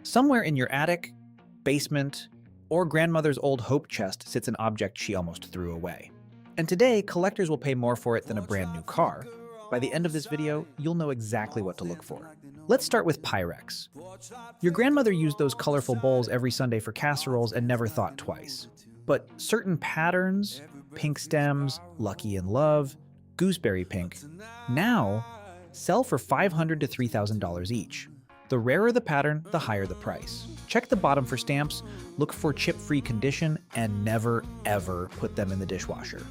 Somewhere in your attic, basement, or grandmother's old hope chest sits an object she almost threw away. And today, collectors will pay more for it than a brand new car. By the end of this video, you'll know exactly what to look for. Let's start with Pyrex. Your grandmother used those colorful bowls every Sunday for casseroles and never thought twice. But certain patterns, pink stems, Lucky in Love, Gooseberry Pink, now sell for $500 to $3,000 each. The rarer the pattern, the higher the price. Check the bottom for stamps, look for chip-free condition, and never, ever put them in the dishwasher.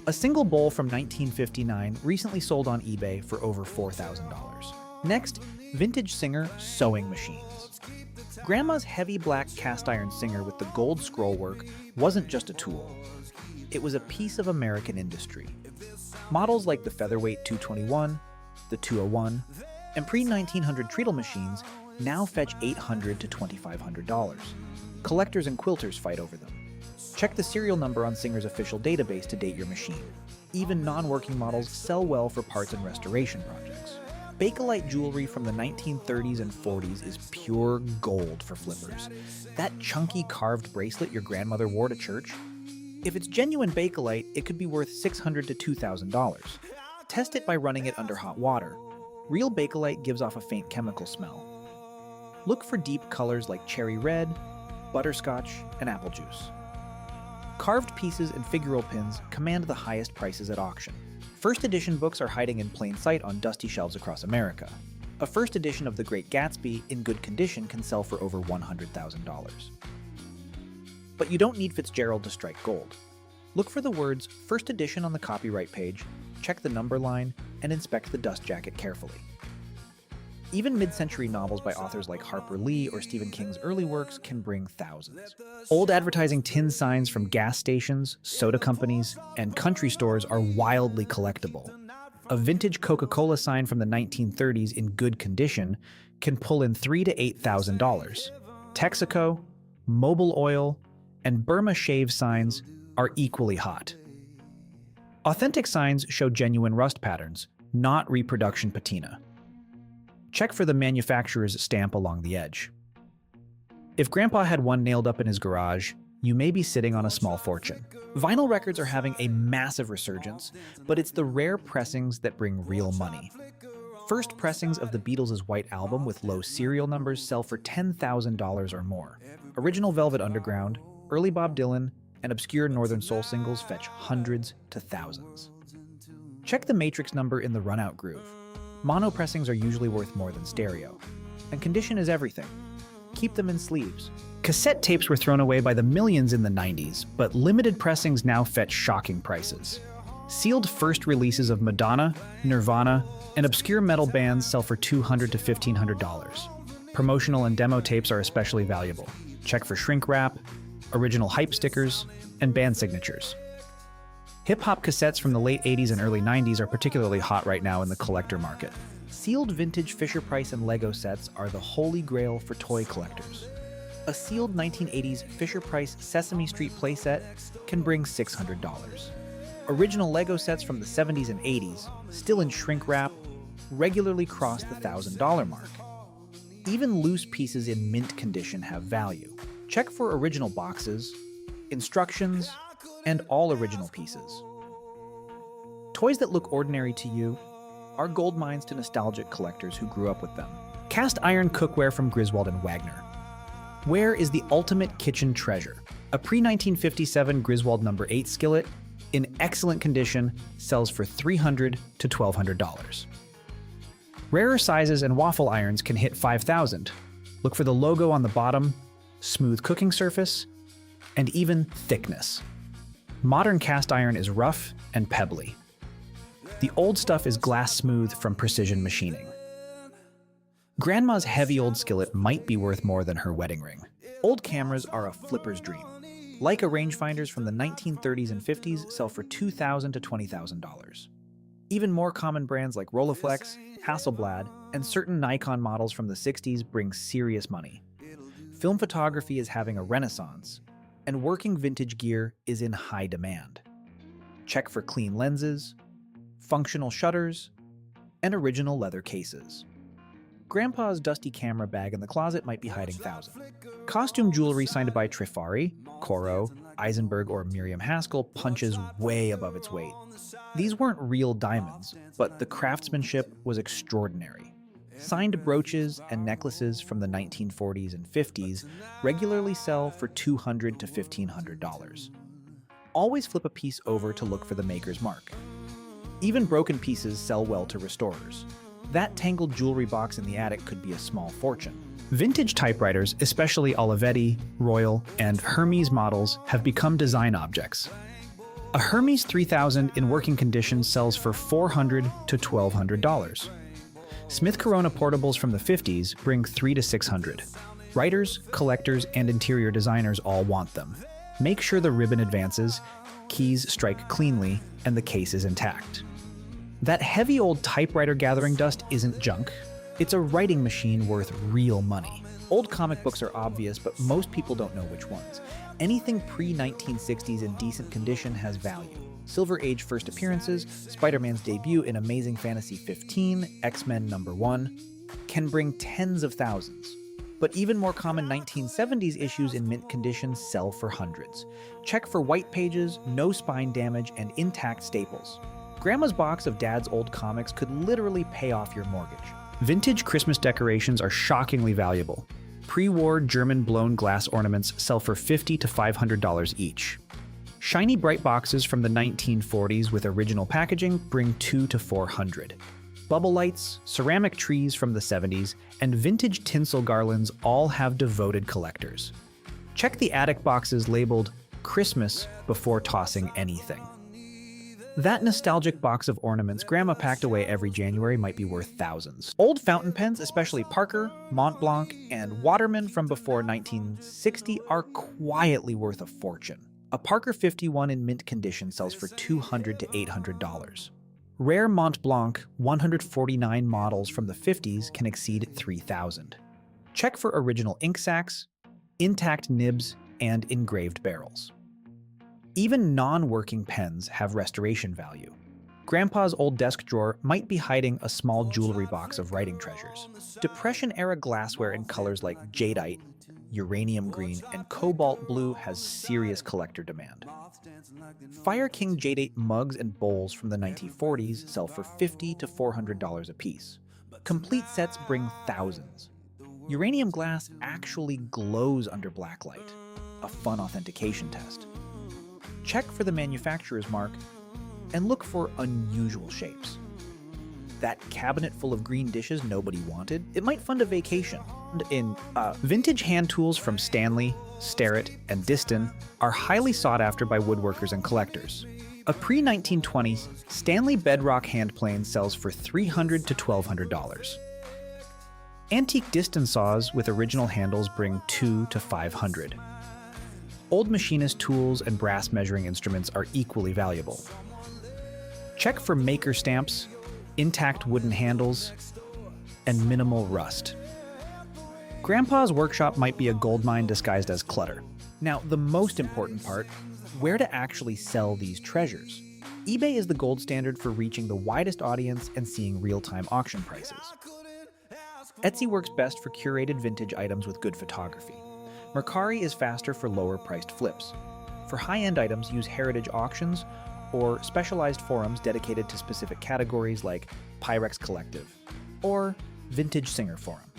A single bowl from 1959 recently sold on eBay for over $4,000. Next, vintage Singer sewing machines. Grandma's heavy black cast iron Singer with the gold scrollwork wasn't just a tool. It was a piece of American industry. Models like the Featherweight 221, the 201, and pre-1900 treadle machines now fetch $800 to $2,500. Collectors and quilters fight over them. Check the serial number on Singer's official database to date your machine. Even non-working models sell well for parts and restoration projects. Bakelite jewelry from the 1930s and 40s is pure gold for flippers. That chunky carved bracelet your grandmother wore to church? If it's genuine Bakelite, it could be worth $600 to $2,000. Test it by running it under hot water. Real Bakelite gives off a faint chemical smell. Look for deep colors like cherry red, butterscotch, and apple juice. Carved pieces and figural pins command the highest prices at auction. First edition books are hiding in plain sight on dusty shelves across America. A first edition of The Great Gatsby in good condition can sell for over $100,000. But you don't need Fitzgerald to strike gold. Look for the words first edition on the copyright page, check the number line, and inspect the dust jacket carefully. Even mid-century novels by authors like Harper Lee or Stephen King's early works can bring thousands. Old advertising tin signs from gas stations, soda companies, and country stores are wildly collectible. A vintage Coca-Cola sign from the 1930s in good condition can pull in $3,000 to $8,000. Texaco, Mobil Oil, and Burma Shave signs are equally hot. Authentic signs show genuine rust patterns, not reproduction patina. Check for the manufacturer's stamp along the edge. If Grandpa had one nailed up in his garage, you may be sitting on a small fortune. Vinyl records are having a massive resurgence, but it's the rare pressings that bring real money. First pressings of the Beatles' White Album with low serial numbers sell for $10,000 or more. Original Velvet Underground, early Bob Dylan, and obscure Northern Soul singles fetch hundreds to thousands. Check the matrix number in the runout groove. Mono pressings are usually worth more than stereo. And condition is everything. Keep them in sleeves. Cassette tapes were thrown away by the millions in the 90s, but limited pressings now fetch shocking prices. Sealed first releases of Madonna, Nirvana, and obscure metal bands sell for $200 to $1,500. Promotional and demo tapes are especially valuable. Check for shrink wrap, original hype stickers, and band signatures. Hip-hop cassettes from the late 80s and early 90s are particularly hot right now in the collector market. Sealed vintage Fisher-Price and Lego sets are the holy grail for toy collectors. A sealed 1980s Fisher-Price Sesame Street playset can bring $600. Original Lego sets from the 70s and 80s, still in shrink wrap, regularly cross the $1,000 mark. Even loose pieces in mint condition have value. Check for original boxes, instructions, and all original pieces. Toys that look ordinary to you are gold mines to nostalgic collectors who grew up with them. Cast iron cookware from Griswold and Wagner. Ware is the ultimate kitchen treasure. A pre-1957 Griswold No. 8 skillet, in excellent condition, sells for $300 to $1,200. Rarer sizes and waffle irons can hit $5,000. Look for the logo on the bottom, smooth cooking surface, and even thickness. Modern cast iron is rough and pebbly. The old stuff is glass smooth from precision machining. Grandma's heavy old skillet might be worth more than her wedding ring. Old cameras are a flipper's dream. Leica rangefinders from the 1930s and 50s sell for $2,000 to $20,000. Even more common brands like Rolleiflex, Hasselblad, and certain Nikon models from the 60s bring serious money. Film photography is having a renaissance, and working vintage gear is in high demand. Check for clean lenses, functional shutters, and original leather cases. Grandpa's dusty camera bag in the closet might be hiding thousands. Costume jewelry signed by Trifari, Coro, Eisenberg, or Miriam Haskell punches way above its weight. These weren't real diamonds, but the craftsmanship was extraordinary. Signed brooches and necklaces from the 1940s and 50s regularly sell for $200 to $1,500. Always flip a piece over to look for the maker's mark. Even broken pieces sell well to restorers. That tangled jewelry box in the attic could be a small fortune. Vintage typewriters, especially Olivetti, Royal, and Hermes models, have become design objects. A Hermes 3000 in working condition sells for $400 to $1,200. Smith Corona portables from the 50s bring $300 to $600. Writers, collectors, and interior designers all want them. Make sure the ribbon advances, keys strike cleanly, and the case is intact. That heavy old typewriter gathering dust isn't junk. It's a writing machine worth real money. Old comic books are obvious, but most people don't know which ones. Anything pre-1960s in decent condition has value. Silver Age first appearances, Spider-Man's debut in Amazing Fantasy 15, X-Men #1, can bring tens of thousands. But even more common 1970s issues in mint condition sell for hundreds. Check for white pages, no spine damage, and intact staples. Grandma's box of Dad's old comics could literally pay off your mortgage. Vintage Christmas decorations are shockingly valuable. Pre-war German blown glass ornaments sell for $50 to $500 each. Shiny bright boxes from the 1940s with original packaging bring $200 to $400. Bubble lights, ceramic trees from the 70s, and vintage tinsel garlands all have devoted collectors. Check the attic boxes labeled Christmas before tossing anything. That nostalgic box of ornaments Grandma packed away every January might be worth thousands. Old fountain pens, especially Parker, Mont Blanc, and Waterman from before 1960, are quietly worth a fortune. A Parker 51 in mint condition sells for $200 to $800. Rare Mont Blanc 149 models from the 50s can exceed $3,000. Check for original ink sacs, intact nibs, and engraved barrels. Even non-working pens have restoration value. Grandpa's old desk drawer might be hiding a small jewelry box of writing treasures. Depression-era glassware in colors like jadeite, uranium green, and cobalt blue has serious collector demand. Fire King jadeite mugs and bowls from the 1940s sell for $50 to $400 apiece. Complete sets bring thousands. Uranium glass actually glows under blacklight, a fun authentication test. Check for the manufacturer's mark and look for unusual shapes. That cabinet full of green dishes nobody wanted, it might fund a vacation. Vintage hand tools from Stanley, Starrett, and Diston are highly sought after by woodworkers and collectors. A pre-1920s Stanley Bedrock hand plane sells for $300 to $1,200. Antique Diston saws with original handles bring $200 to $500. Old machinist tools and brass measuring instruments are equally valuable. Check for maker stamps, intact wooden handles, and minimal rust. Grandpa's workshop might be a goldmine disguised as clutter. Now, the most important part, where to actually sell these treasures. eBay is the gold standard for reaching the widest audience and seeing real-time auction prices. Etsy works best for curated vintage items with good photography. Mercari is faster for lower-priced flips. For high-end items, use heritage auctions or specialized forums dedicated to specific categories like Pyrex Collective or Vintage Singer Forum.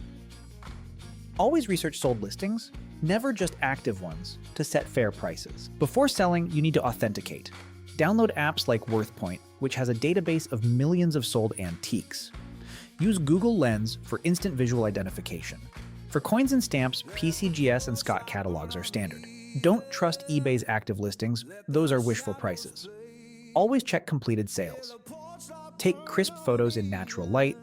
Always research sold listings, never just active ones, to set fair prices. Before selling, you need to authenticate. Download apps like WorthPoint, which has a database of millions of sold antiques. Use Google Lens for instant visual identification. For coins and stamps, PCGS and Scott catalogs are standard. Don't trust eBay's active listings, those are wishful prices. Always check completed sales. Take crisp photos in natural light,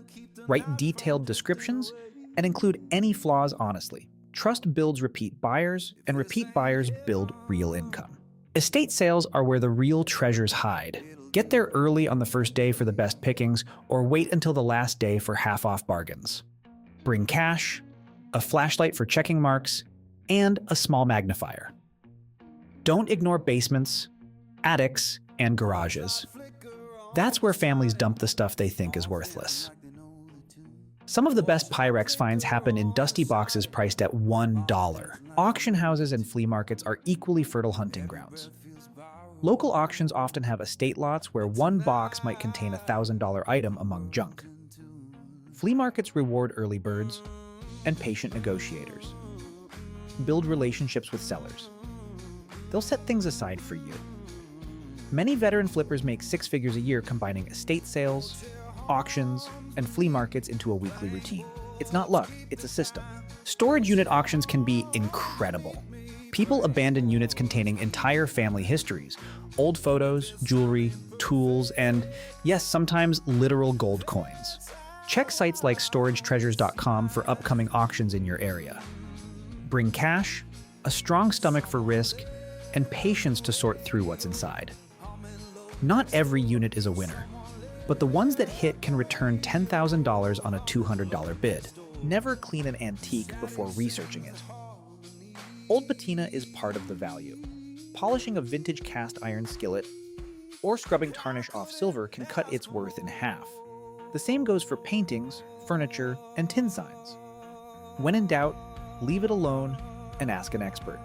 write detailed descriptions, and include any flaws honestly. Trust builds repeat buyers, and repeat buyers build real income. Estate sales are where the real treasures hide. Get there early on the first day for the best pickings, or wait until the last day for half-off bargains. Bring cash, a flashlight for checking marks, and a small magnifier. Don't ignore basements, attics, and garages. That's where families dump the stuff they think is worthless. Some of the best Pyrex finds happen in dusty boxes priced at $1. Auction houses and flea markets are equally fertile hunting grounds. Local auctions often have estate lots where one box might contain a $1,000 item among junk. Flea markets reward early birds and patient negotiators. Build relationships with sellers. They'll set things aside for you. Many veteran flippers make six figures a year combining estate sales, auctions, and flea markets into a weekly routine. It's not luck, it's a system. Storage unit auctions can be incredible. People abandon units containing entire family histories, old photos, jewelry, tools, and, yes, sometimes literal gold coins. Check sites like storagetreasures.com for upcoming auctions in your area. Bring cash, a strong stomach for risk, and patience to sort through what's inside. Not every unit is a winner, but the ones that hit can return $10,000 on a $200 bid. Never clean an antique before researching it. Old patina is part of the value. Polishing a vintage cast iron skillet or scrubbing tarnish off silver can cut its worth in half. The same goes for paintings, furniture, and tin signs. When in doubt, leave it alone and ask an expert.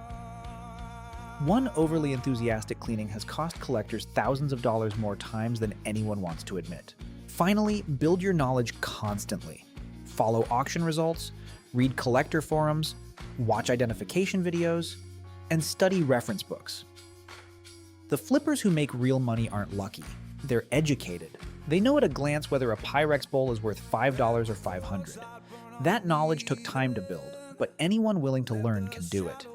One overly enthusiastic cleaning has cost collectors thousands of dollars more times than anyone wants to admit. Finally, build your knowledge constantly. Follow auction results, read collector forums, watch identification videos, and study reference books. The flippers who make real money aren't lucky. They're educated. They know at a glance whether a Pyrex bowl is worth $5 or $500. That knowledge took time to build, but anyone willing to learn can do it.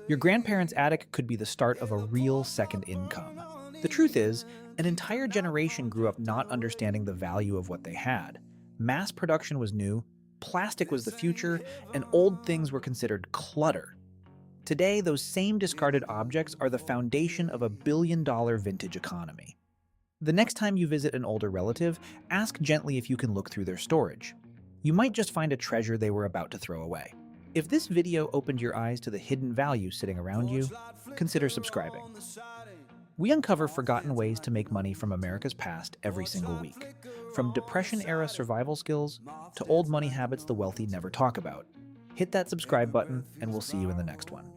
Your grandparents' attic could be the start of a real second income. The truth is, an entire generation grew up not understanding the value of what they had. Mass production was new, plastic was the future, and old things were considered clutter. Today, those same discarded objects are the foundation of a billion-dollar vintage economy. The next time you visit an older relative, ask gently if you can look through their storage. You might just find a treasure they were about to throw away. If this video opened your eyes to the hidden value sitting around you, consider subscribing. We uncover forgotten ways to make money from America's past every single week, from Depression-era survival skills to old money habits the wealthy never talk about. Hit that subscribe button, and we'll see you in the next one.